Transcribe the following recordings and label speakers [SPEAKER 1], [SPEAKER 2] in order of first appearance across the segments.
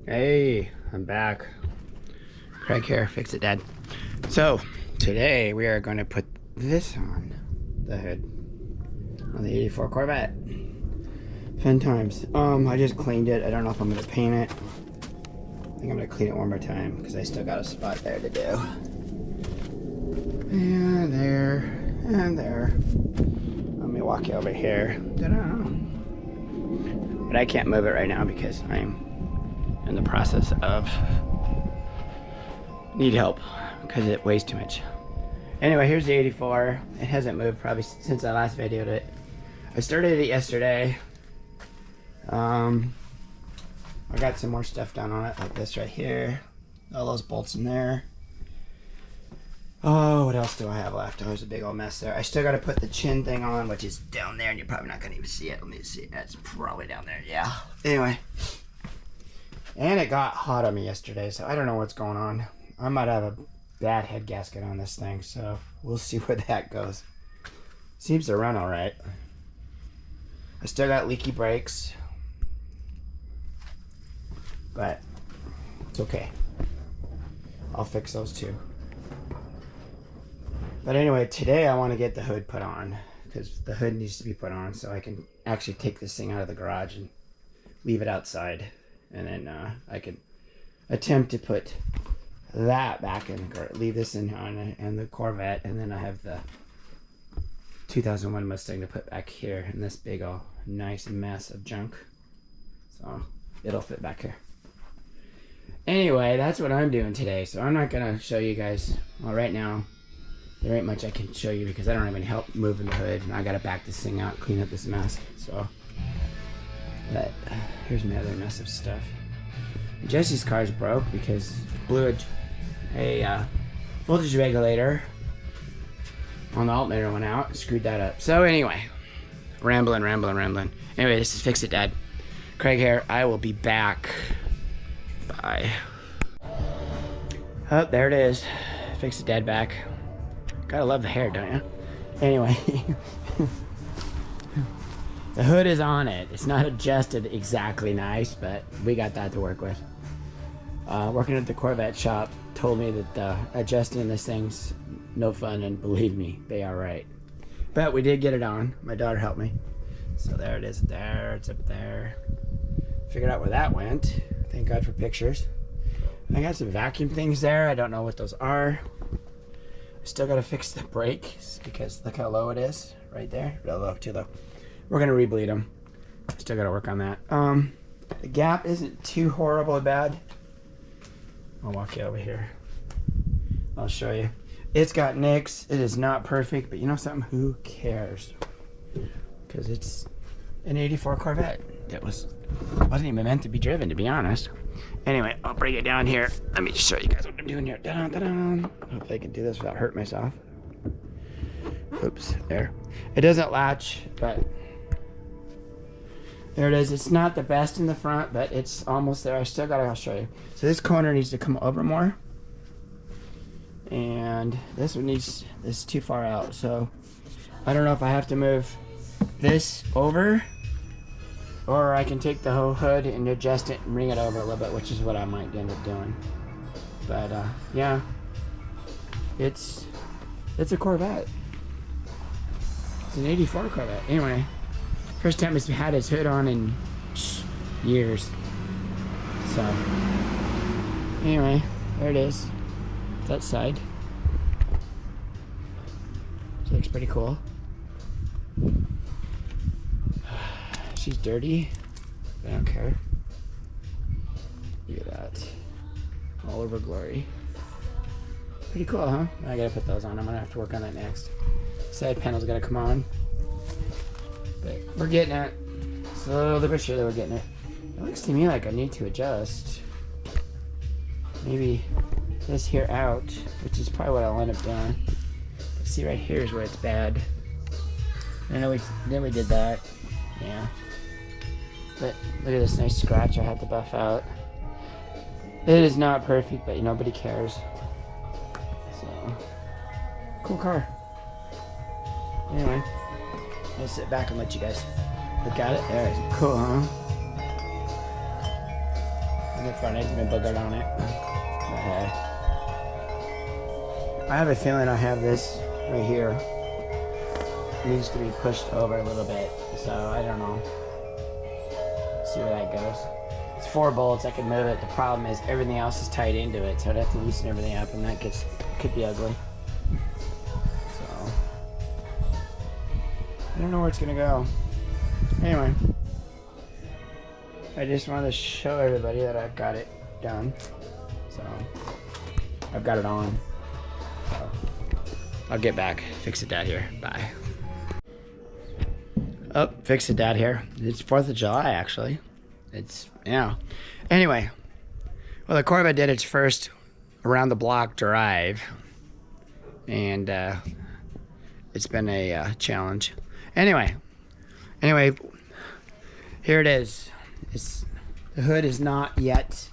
[SPEAKER 1] Hey, I'm back. Craig here, Fix It Dad. So, today we are going to put this on the hood on the 84 Corvette. Fun times. I just cleaned it. I don't know if I'm going to paint it. I think I'm going to clean it one more time because I still got a spot there to do. And there, and there. Let me walk you over here. Ta-da. But I can't move it right now because I'm in the process of need help because it weighs too much. Anyway, here's the 84. It hasn't moved probably since I last videoed it. I started it yesterday. I got some more stuff done on it, like this right here. All those bolts in there. Oh, what else do I have left? Oh, there's a big old mess there. I still got to put the chin thing on, which is down there, and you're probably not going to even see it. Let me see. That's probably down there. Yeah. Anyway. And it got hot on me yesterday, so I don't know what's going on. I might have a bad head gasket on this thing, so we'll see where that goes. Seems to run all right. I still got leaky brakes, but it's okay. I'll fix those too. But anyway, today I want to get the hood put on because the hood needs to be put on so I can actually take this thing out of the garage and leave it outside. And then I can attempt to put that back in, or leave this in on and the Corvette, and then I have the 2001 Mustang to put back here in this big old nice mess of junk. So it'll fit back here. Anyway, that's what I'm doing today. So I'm not gonna show you guys. Well, right now there ain't much I can show you because I don't have any help moving the hood, and I gotta back this thing out, clean up this mess. So. But here's my other mess of stuff. Jesse's car's broke because blew a voltage regulator on the alternator went out, screwed that up. So anyway, rambling. Anyway, this is Fix It Dad. Craig here. I will be back. Bye. Oh, there it is. Fix It Dad back. Gotta love the hair, don't you? Anyway. The hood is on it. It's not adjusted exactly nice, but we got that to work with. Working at the Corvette shop told me that adjusting this thing's no fun, and believe me, they are right. But we did get it on. My daughter helped me. So there it is there. It's up there. Figured out where that went. Thank God for pictures. I got some vacuum things there. I don't know what those are. I still got to fix the brakes because look how low it is. Right there. Real low, too low. We're gonna rebleed them. Still gotta work on that. The gap isn't too horribly bad. I'll walk you over here. I'll show you. It's got nicks. It is not perfect, but you know something? Who cares? Because it's an 84 Corvette that wasn't even meant to be driven, to be honest. Anyway, I'll bring it down here. Let me just show you guys what I'm doing here. Da-dun, da-dun. Hopefully I can do this without hurting myself. Oops, there. It doesn't latch, but there it is. It's not the best in the front, but it's almost there. I'll show you. So this corner needs to come over more. And this one this is too far out. So I don't know if I have to move this over or I can take the whole hood and adjust it and bring it over a little bit, which is what I might end up doing. But yeah, it's a Corvette. It's an 84 Corvette. Anyway. First time it's had its hood on in years. So, anyway, there it is. That side. It looks pretty cool. She's dirty, but I don't care. Look at that. All over glory. Pretty cool, huh? I gotta put those on. I'm gonna have to work on that next. Side panel's gotta come on. But we're getting it. Slowly but surely we're getting it. It looks to me like I need to adjust maybe this here out, which is probably what I'll end up doing. But see, right here is where it's bad. And then we did that. Yeah. But look at this nice scratch I had to buff out. It is not perfect, but nobody cares. So, cool car. Anyway. I'll sit back and let you guys look at it. There, cool, huh? and the front end's been boogered on it. But hey. I have a feeling I have this right here. It needs to be pushed over a little bit, so I don't know. Let's see where that goes. It's 4 bolts, I can move it. The problem is everything else is tied into it, so I'd have to loosen everything up, and that could be ugly. So I don't know where it's gonna go. Anyway, I just wanted to show everybody that I've got it done. So I've got it on. So I'll get back, fix it out here. Bye. Oh, fix it out here. It's 4th of July, actually. It's, yeah. Anyway, well, the Corvette did its first around the block drive, and it's been a challenge. Anyway, here it is. The hood is not yet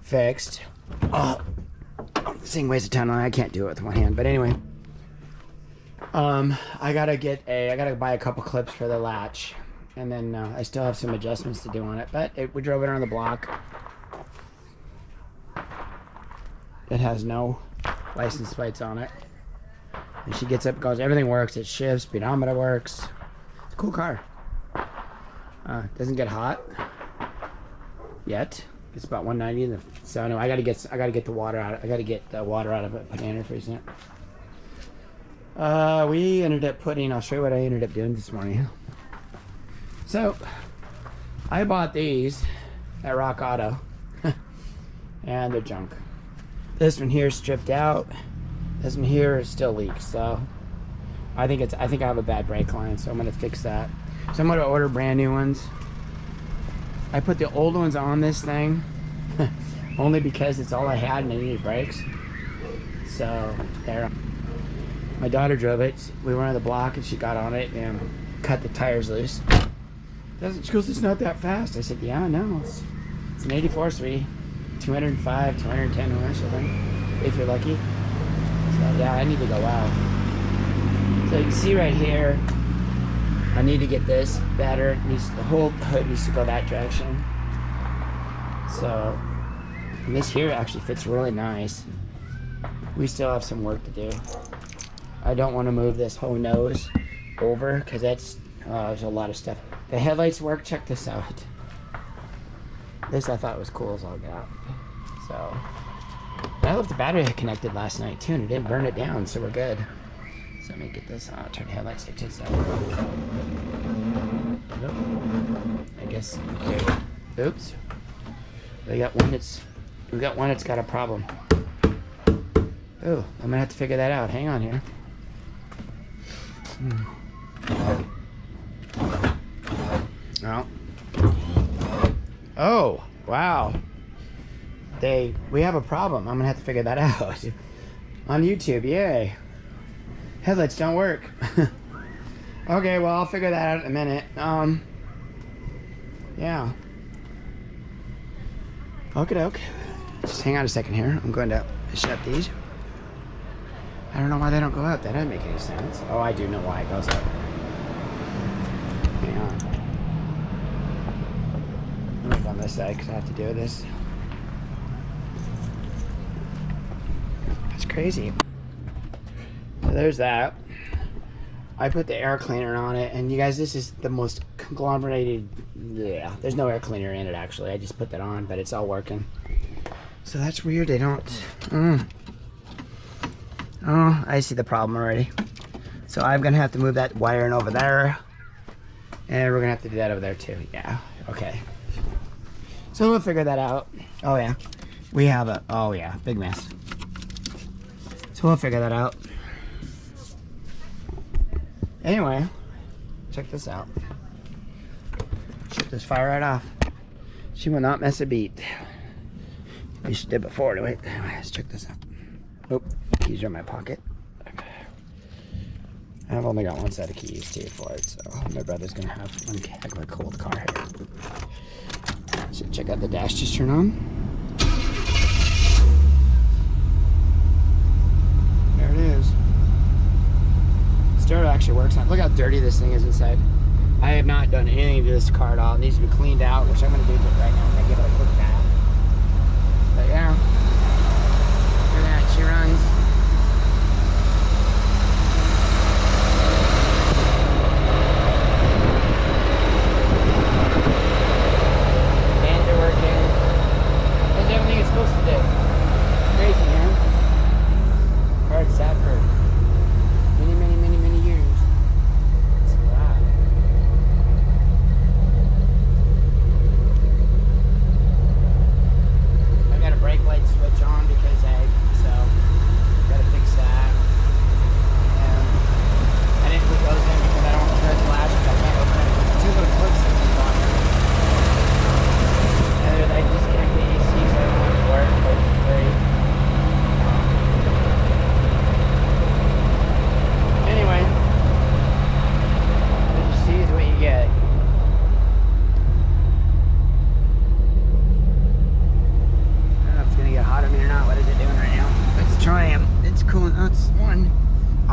[SPEAKER 1] fixed. Oh, this thing weighs a ton. I can't do it with one hand. But anyway, I gotta buy a couple clips for the latch, and then I still have some adjustments to do on it. But we drove it around the block. It has no license plates on it. And she gets up and goes, everything works. It shifts, speedometer works. It's a cool car. Doesn't get hot yet. It's about 190. So no, I gotta get the water out. I gotta get the water out of it. Put antifreeze in it. We ended up putting. I'll show you what I ended up doing this morning. So I bought these at Rock Auto, and they're junk. This one here is stripped out. This one here is still leaks. So I think I have a bad brake line. So I'm gonna fix that. So I'm gonna order brand new ones. I put the old ones on this thing only because it's all I had and I needed brakes. So there. My daughter drove it. We went on the block and she got on it and cut the tires loose. She goes, it's not that fast. I said, yeah, no. It's an 84 speed, 205, 210 horse, I think, if you're lucky. So yeah, I need to go out. So you can see right here, I need to get this better. The whole hood needs to go that direction. So, and this here actually fits really nice. We still have some work to do. I don't want to move this whole nose over because that's there's a lot of stuff. The headlights work. Check this out. This I thought was cool as all get out. So, I left the battery connected last night too, and it didn't burn it down, so we're good. So let me get this on. Turn the headlights to this out. Nope. I guess. Okay. Oops. We got one that's got a problem. Oh, I'm gonna have to figure that out. Hang on here. Oh. Oh, wow. We have a problem. I'm gonna have to figure that out. On YouTube, yay. Headlights don't work. Okay, well, I'll figure that out in a minute. Yeah. Okey-doke. Just hang on a second here. I'm going to shut these. I don't know why they don't go up. That doesn't make any sense. Oh, I do know why it goes up. Hang on. I'll move on this side because I have to do this. That's crazy. So there's that. I put the air cleaner on it, and you guys, this is the most conglomerated. Yeah, there's no air cleaner in it actually. I just put that on, but it's all working. So that's weird. They don't. Oh, I see the problem already. So I'm gonna have to move that wiring over there, and we're gonna have to do that over there too. Yeah. Okay. So we'll figure that out. Oh yeah, we have a. Oh yeah, big mess. So we'll figure that out. Anyway, check this out. Shut this fire right off. She will not miss a beat. We should did before anyway. Let's check this out. Oh, keys are in my pocket. I've only got one set of keys too for it, so my brother's gonna have one heck of a cold car here. So check out the dash just turn on. There it is. Stereo actually works on. Look how dirty this thing is inside. I have not done anything to this car at all. It needs to be cleaned out, which I'm going to do right now. I'm going to give it a quick bath.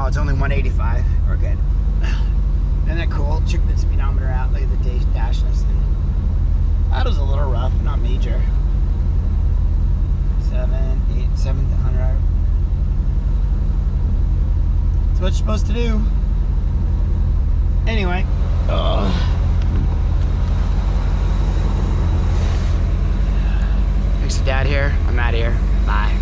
[SPEAKER 1] Oh, it's only 185. We're good. Isn't that cool? Check the speedometer out. Look at the dash list. That was a little rough, not major. 700. That's what you're supposed to do. Anyway. Thanks to Dad here. I'm out of here. Bye.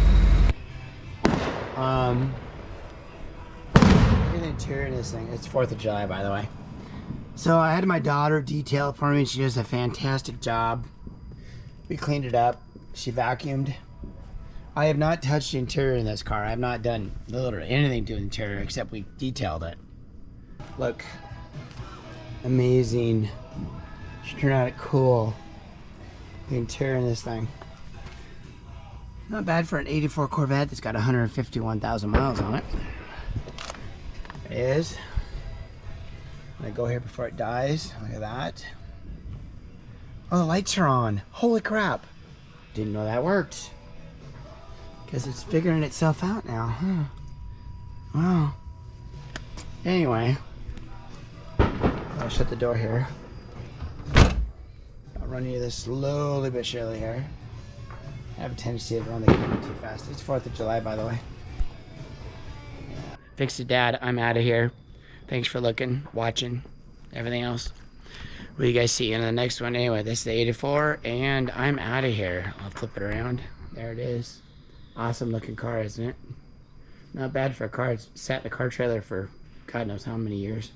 [SPEAKER 1] Look at the interior of this thing. It's 4th of July, by the way. So I had my daughter detail it for me. She does a fantastic job. We cleaned it up. She vacuumed. I have not touched the interior in this car. I have not done literally anything to the interior except we detailed it. Look. Amazing. She turned out cool. The interior in this thing. Not bad for an 84 Corvette that's got 151,000 miles on it. It is. I'm gonna go here before it dies. Look at that. Oh, the lights are on. Holy crap. Didn't know that worked. Because it's figuring itself out now, huh? Wow. Anyway. I'll shut the door here. I'll run you this slowly but surely here. I have a tendency to run the camera too fast. It's 4th of July, by the way. Fix it, Dad. I'm out of here. Thanks for looking, watching, everything else. What do you guys see in the next one? Anyway, this is the 84, and I'm out of here. I'll flip it around. There it is. Awesome looking car, isn't it? Not bad for a car. It's sat in a car trailer for God knows how many years.